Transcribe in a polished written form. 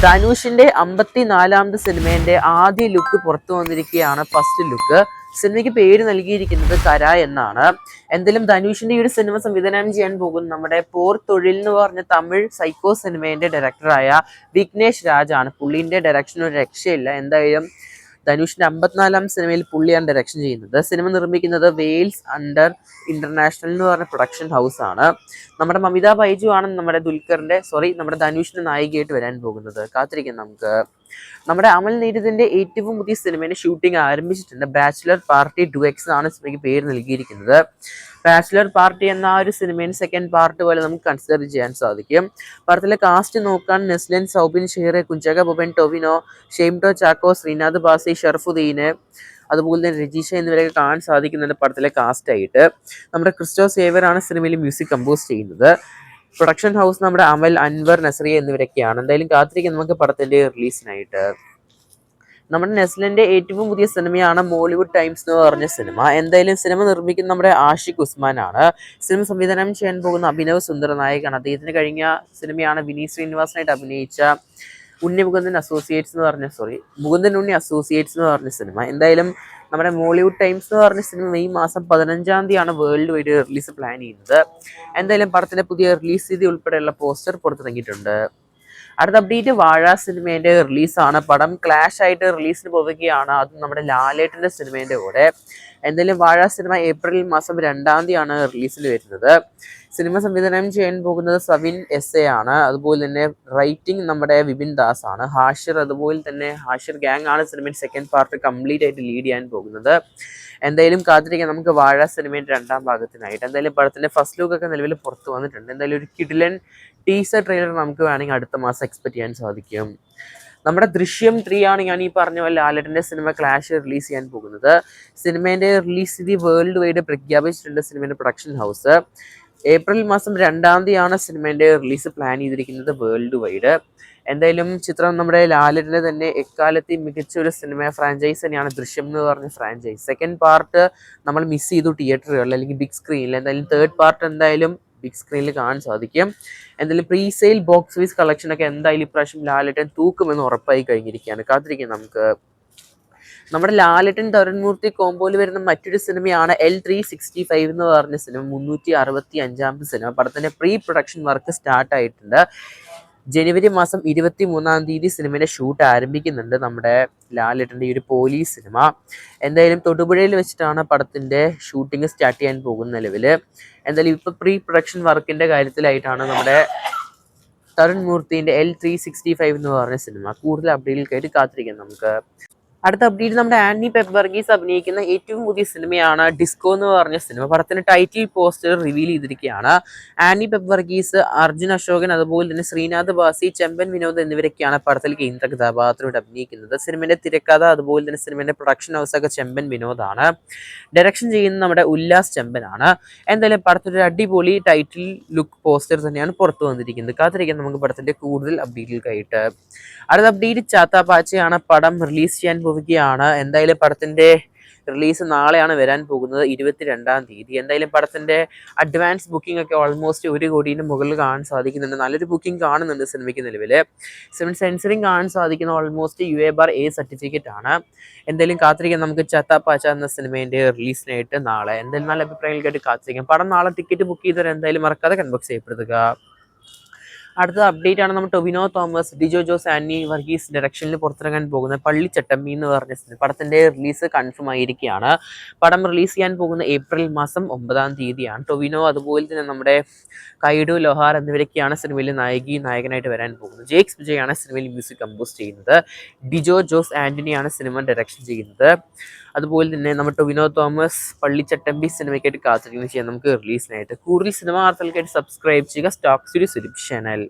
ധനുഷിന്റെ 54ാമത് സിനിമേന്റെ ആദ്യ ലുക്ക് പുറത്തു വന്നിരിക്കുകയാണ്. First look. സിനിമയ്ക്ക് പേര് നൽകിയിരിക്കുന്നത് കര എന്നാണ്. എന്തായാലും ധനുഷിന്റെ ഈ ഒരു സിനിമ സംവിധാനം ചെയ്യാൻ പോകുന്ന നമ്മുടെ പോർ തൊഴിൽ എന്ന് പറഞ്ഞ തമിഴ് സൈക്കോ സിനിമേന്റെ ഡയറക്ടറായ വിഘ്നേഷ് രാജാണ്. പുള്ളിന്റെ ഡയറക്ഷൻ ഒരു രക്ഷയില്ല. എന്തായാലും ധനുഷിന്റെ 54ാം സിനിമയിൽ പുള്ളിയാണ് ഡയറക്ഷൻ ചെയ്യുന്നത്. സിനിമ നിർമ്മിക്കുന്നത് വെയിൽസ് അണ്ടർ ഇന്റർനാഷണൽ എന്ന് പറഞ്ഞ പ്രൊഡക്ഷൻ ഹൗസ് ആണ്. നമ്മുടെ മമിത ബൈജു ആണ് നമ്മുടെ ധനുഷിന്റെ നായികയായിട്ട് വരാൻ പോകുന്നത്. കാത്തിരിക്കാം നമുക്ക്. നമ്മുടെ അമൽ നീരദിന്റെ ഏറ്റവും പുതിയ സിനിമയുടെ ഷൂട്ടിംഗ് ആരംഭിച്ചിട്ടുണ്ട്. ബാച്ചിലർ പാർട്ടി 2X ആണ് സിനിമയ്ക്ക് പേര് നൽകിയിരിക്കുന്നത്. ബാച്ചിലർ പാർട്ടി എന്ന ആ ഒരു സിനിമയുടെ സെക്കൻഡ് പാർട്ട് പോലെ നമുക്ക് കൺസിഡർ ചെയ്യാൻ സാധിക്കും. പടത്തിലെ കാസ്റ്റ് നോക്കാൻ നെസ്ലിൻ, സൗബിൻ ഷെയർ, കുഞ്ചാക്ക ബോബൻ, ടൊവിനോ, ഷെയ്ംടോ ചാക്കോ, ശ്രീനാഥ് ബാസി, ഷർഫുദ്ദീന്, അതുപോലെ തന്നെ രജീഷ എന്നിവരൊക്കെ കാണാൻ സാധിക്കുന്നുണ്ട് പടത്തിലെ കാസ്റ്റായിട്ട്. നമ്മുടെ ക്രിസ്റ്റോ സേവറാണ് സിനിമയിൽ മ്യൂസിക് കമ്പോസ് ചെയ്യുന്നത്. പ്രൊഡക്ഷൻ ഹൗസ് നമ്മുടെ അമൽ, അൻവർ, നസ്രിയ എന്നിവരൊക്കെയാണ്. എന്തായാലും കാത്തിരിക്കാം നമുക്ക് പടത്തിന്റെ റിലീസിനായിട്ട്. നമ്മുടെ നെസ്ലിന്റെ ഏറ്റവും പുതിയ സിനിമയാണ് മോളിവുഡ് ടൈംസ് എന്ന് പറഞ്ഞ സിനിമ. എന്തായാലും സിനിമ നിർമ്മിക്കുന്ന നമ്മുടെ ആഷിഖ് ഉസ്മാൻ ആണ്. സിനിമ സംവിധാനം ചെയ്യാൻ പോകുന്ന അഭിനവ് സുന്ദർ നായകാണ്. അദ്ദേഹത്തിന് കഴിഞ്ഞ സിനിമയാണ് വിനീത് ശ്രീനിവാസനായിട്ട് അഭിനയിച്ച മുകുന്ദൻ ഉണ്ണി അസോസിയേറ്റ്സ് എന്ന് പറഞ്ഞ സിനിമ. എന്തായാലും നമ്മുടെ മോളിവുഡ് ടൈംസ് എന്ന് പറഞ്ഞ സിനിമ മെയ് മാസം 15-ാം തീയതിയാണ് വേൾഡ് വൈഡ് റിലീസ് പ്ലാൻ ചെയ്യുന്നത്. എന്തായാലും പടത്തിന്റെ പുതിയ റിലീസ് തീയതി ഉൾപ്പെടെയുള്ള പോസ്റ്റർ പുറത്തിറങ്ങിയിട്ടുണ്ട്. അടുത്ത അപ്ഡേറ്റ് വാഴ സിനിമേന്റെ റിലീസാണ്. പടം ക്ലാഷ് ആയിട്ട് റിലീസിന് പോവുകയാണ്. അതും നമ്മുടെ ലാലേട്ടന്റെ സിനിമേന്റെ കൂടെ. എന്തായാലും വാഴ സിനിമ ഏപ്രിൽ മാസം 2-ാം തീയതിയാണ് റിലീസിൽ വരുന്നത്. സിനിമ സംവിധാനം ചെയ്യാൻ പോകുന്നത് സവിൻ SA ആണ്. അതുപോലെ തന്നെ റൈറ്റിംഗ് നമ്മുടെ വിപിൻ ദാസ് ആണ്. അതുപോലെ തന്നെ ഹാഷിർ ഗാങ് ആണ് സിനിമയുടെ സെക്കൻഡ് പാർട്ട് കംപ്ലീറ്റ് ആയിട്ട് ലീഡ് ചെയ്യാൻ പോകുന്നത്. എന്തായാലും കാത്തിരിക്കാം നമുക്ക് വാഴ സിനിമയുടെ 2-ാം ഭാഗത്തിനായിട്ട്. എന്തായാലും പടത്തിന്റെ ഫസ്റ്റ് ലുക്ക് ഒക്കെ നിലവിൽ പുറത്തു വന്നിട്ടുണ്ട്. എന്തായാലും ഒരു കിടിലൻ ടീസർ ട്രെയിലർ നമുക്ക് വേണമെങ്കിൽ അടുത്ത മാസം എക്സ്പെക്ട് ചെയ്യാൻ സാധിക്കും. നമ്മുടെ ദൃശ്യം 3 ആണ് ഞാൻ ഈ പറഞ്ഞ പോലെ ലാലേട്ടൻ്റെ സിനിമ ക്ലാഷ് റിലീസ് ചെയ്യാൻ പോകുന്നത്. സിനിമേൻ്റെ റിലീസ് തീയതി വേൾഡ് വൈഡ് പ്രഖ്യാപിച്ചിട്ടുണ്ട് സിനിമേൻ്റെ പ്രൊഡക്ഷൻ ഹൗസ്. ഏപ്രിൽ മാസം 2-ാം തീയതിയാണ് സിനിമേൻ്റെ റിലീസ് പ്ലാൻ ചെയ്തിരിക്കുന്നത് വേൾഡ് വൈഡ്. എന്തായാലും ചിത്രം നമ്മുടെ ലാലേട്ടൻ്റെ തന്നെ എക്കാലത്തെ മികച്ച ഒരു സിനിമ ഫ്രാഞ്ചൈസ് തന്നെയാണ് ദൃശ്യം എന്ന് പറഞ്ഞ ഫ്രാഞ്ചൈസ്. സെക്കൻഡ് പാർട്ട് നമ്മൾ മിസ് ചെയ്തു തിയേറ്ററുകളിൽ അല്ലെങ്കിൽ ബിഗ് സ്ക്രീനിൽ. എന്തായാലും തേർഡ് പാർട്ട് എന്തായാലും ബിഗ് സ്ക്രീനിൽ കാണാൻ സാധിക്കും. എന്തായാലും പ്രീസെയിൽ ബോക്സ് ഓഫീസ് കളക്ഷൻ ഒക്കെ എന്തായാലും ഇപ്രാവശ്യം ലാലേട്ടൻ തൂക്കുമെന്ന് ഉറപ്പായി കഴിഞ്ഞിരിക്കുകയാണ്. കാത്തിരിക്കാം നമുക്ക്. നമ്മുടെ ലാലേട്ടൻ തരുൺമൂർത്തി കോമ്പോയിൽ വരുന്ന മറ്റൊരു സിനിമയാണ് L365 എന്ന് പറഞ്ഞ സിനിമ. 365-ാമത്തെ സിനിമ. പടത്തിന്റെ പ്രീ പ്രൊഡക്ഷൻ വർക്ക് സ്റ്റാർട്ട് ആയിട്ടുണ്ട്. ജനുവരി മാസം 23-ാം തീയതി സിനിമയുടെ ഷൂട്ട് ആരംഭിക്കുന്നുണ്ട് നമ്മുടെ ലാലേട്ടൻ്റെ ഈ ഒരു പോലീസ് സിനിമ. എന്തായാലും തൊടുപുഴയിൽ വെച്ചിട്ടാണ് പടത്തിന്റെ ഷൂട്ടിംഗ് സ്റ്റാർട്ട് ചെയ്യാൻ പോകുന്ന നിലവിൽ. എന്തായാലും ഇപ്പൊ പ്രീ പ്രൊഡക്ഷൻ വർക്കിന്റെ കാര്യത്തിലായിട്ടാണ് നമ്മുടെ തരുൺമൂർത്തിൻ്റെ L365 എന്ന് പറഞ്ഞ സിനിമ. കൂടുതൽ അപ്ഡേറ്റിലേക്കായിട്ട് കാത്തിരിക്കാം നമുക്ക്. അടുത്ത അപ്ഡേറ്റ് നമ്മുടെ ആനി പെപ്പ് വർഗീസ് അഭിനയിക്കുന്ന ഏറ്റവും പുതിയ സിനിമയാണ് ഡിസ്കോ എന്ന് പറഞ്ഞ സിനിമ. പടത്തിന് ടൈറ്റിൽ പോസ്റ്റർ റിവീൽ ചെയ്തിരിക്കുകയാണ്. ആനി പെപ്പ് വർഗീസ്, അർജുൻ അശോകൻ, അതുപോലെ തന്നെ ശ്രീനാഥ് ബാസി, ചെമ്പൻ വിനോദ് എന്നിവരൊക്കെയാണ് പടത്തിൽ കേന്ദ്ര കഥാപാത്രമായിട്ട് അഭിനയിക്കുന്നത്. സിനിമയുടെ തിരക്കഥ അതുപോലെ തന്നെ സിനിമയുടെ പ്രൊഡക്ഷൻ ഹൗസൊക്കെ ചെമ്പൻ വിനോദാണ്. ഡയറക്ഷൻ ചെയ്യുന്നത് നമ്മുടെ ഉല്ലാസ് ചെമ്പനാണ്. എന്തായാലും പടത്തിൻ്റെ അടിപൊളി ടൈറ്റിൽ ലുക്ക് പോസ്റ്റർ തന്നെയാണ് പുറത്തു വന്നിരിക്കുന്നത്. കാത്തിരിക്കാൻ നമുക്ക് പടത്തിന്റെ കൂടുതൽ അപ്ഡേറ്റുകൾക്കായിട്ട്. അടുത്ത അപ്ഡേറ്റ് ചാത്ത പാച്ചയാണ്. പടം റിലീസ് ചെയ്യാൻ പോവുകയാണ്. എന്തായാലും പടത്തിന്റെ റിലീസ് നാളെയാണ് വരാൻ പോകുന്നത്, 22-ാം തീയതി. എന്തായാലും പടത്തിന്റെ അഡ്വാൻസ് ബുക്കിംഗ് ഒക്കെ ഓൾമോസ്റ്റ് 1 കോടിയുടെ മുകളിൽ കാണാൻ സാധിക്കുന്നുണ്ട്. നല്ലൊരു ബുക്കിംഗ് കാണുന്നുണ്ട് സിനിമയ്ക്ക് നിലവിൽ. സിനിമ സെൻസറിങ് കാണാൻ സാധിക്കുന്ന ഓൾമോസ്റ്റ് UA/A സർട്ടിഫിക്കറ്റ് ആണ്. എന്തായാലും കാത്തിരിക്കാൻ നമുക്ക് ചാത്ത പാച്ച എന്ന സിനിമേന്റെ റിലീസിനായിട്ട് നാളെ. എന്തായാലും നല്ല അഭിപ്രായങ്ങൾക്കായിട്ട് കാത്തിരിക്കാം. പടം നാളെ ടിക്കറ്റ് ബുക്ക് ചെയ്തവർ എന്തായാലും മറക്കാതെ കൺബോക്സ് ചെയ്യപ്പെടുക. അടുത്ത അപ്ഡേറ്റ് ആണ് നമ്മുടെ ടൊവിനോ തോമസ്, ഡിജോ ജോസ്, ആനി വർഗീസ് ഡയറക്ഷനിൽ പുറത്തിറങ്ങാൻ പോകുന്ന പള്ളിച്ചട്ടമ്പി എന്ന് പറഞ്ഞ പടത്തിന്റെ റിലീസ് കൺഫേം ആയിരിക്കുകയാണ്. പടം റിലീസ് ചെയ്യാൻ പോകുന്ന ഏപ്രിൽ മാസം 9-ാം തീയതിയാണ്. ടൊവിനോ അതുപോലെ തന്നെ നമ്മുടെ കൈഡു ലോഹാർ എന്നിവരൊക്കെയാണ് സിനിമയിൽ നായകനായിട്ട് വരാൻ പോകുന്നത്. ജേക്സ് വിജയാണ് സിനിമയിൽ മ്യൂസിക് കമ്പോസ് ചെയ്യുന്നത്. ഡിജോ ജോസ് ആന്റണിയാണ് സിനിമ ഡയറക്ഷൻ ചെയ്യുന്നത്. അതുപോലെ തന്നെ നമ്മുടെ ടൊവിനോ തോമസ് പള്ളിച്ചട്ടമ്പി സിനിമയ്ക്കായിട്ട് കാത്തിരിക്കുന്നത് ചെയ്യാം നമുക്ക് റിലീസിനായിട്ട്. കൂടുതൽ സിനിമ വാർത്തകൾക്കായിട്ട് സബ്സ്ക്രൈബ് ചെയ്യുക സ്റ്റോക്ക് സ്റ്റുഡിയോ ചാനൽ.